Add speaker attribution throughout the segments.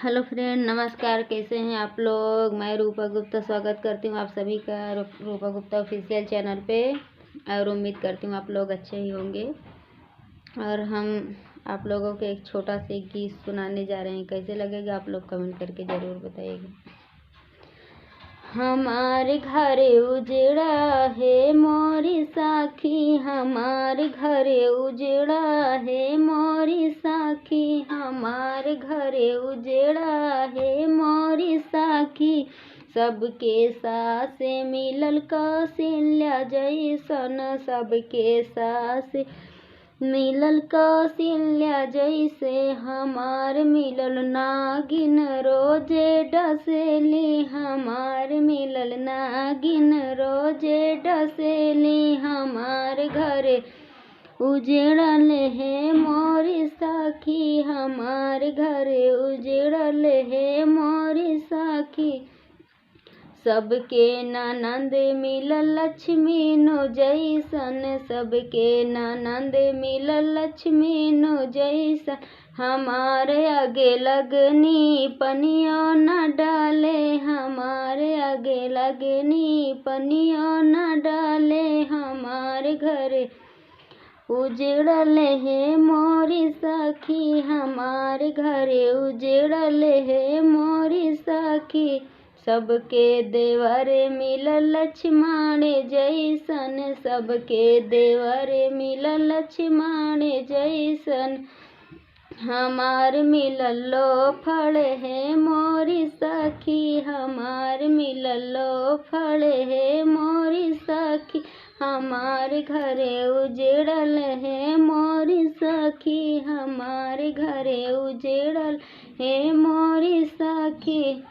Speaker 1: Hello friend, नमस्कार। कैसे हैं आप लोग। मैं रूपा गुप्ता स्वागत करती हूँ आप सभी का रूपा गुप्ता ऑफिशियल चैनल पे। और उम्मीद करती हूँ आप लोग अच्छे ही होंगे। और हम आप लोगों को एक छोटा सा गीत सुनाने जा रहे हैं। कैसे लगेगा आप लोग कमेंट करके ज़रूर बताइएगा। हमारे घर उजड़ा है मोरी साखी, हमारे घर उजड़ा है मोरी साखी, हमारे घर उजड़ा है मोरी साखी। सबके सास मिलल कौशल्या जैसन, सबके सास मिलल कौशल्या जैसे, हमार मिलल नागिन रोजे डसेली, हमार मिलल नागिन रोजे डसेली। हमार घरे उजड़ल है मोरी साखी, हमार घरे उजड़ल है मोरी साखी। सबके ननंद मिलल लक्ष्मी नो जैसन, सबके ननंद मिलल लक्ष्मी नो जैसन। हमारे आगे लगनी पनियो न डाले, हमारे आगे लगनी पनियो न डाले। हमारे घर उजड़ल है मोरी साखी, हमारे घर उजड़ल है मोरी साखी। सबके देवर मिलल लक्ष्मण जैसन, सबके देवर मिलल लक्ष्मण जैसन। हमार मिलल लो फल है मोरी साखी, हमार मिलल लो फल है मोरी साखी। हमारे घरे उजड़ल है मोरी साखी, हमारे घरे उजड़ल है मोरी साखी।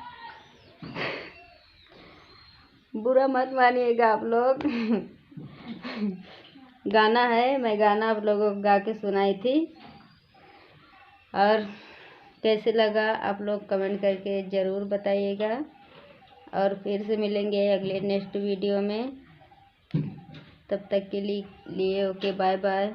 Speaker 1: बुरा मत मानिएगा आप लोग। गाना है, मैं गाना आप लोगों को गा के सुनाई थी। और कैसे लगा आप लोग कमेंट करके ज़रूर बताइएगा। और फिर से मिलेंगे अगले नेक्स्ट वीडियो में। तब तक के लिए ओके, बाय बाय।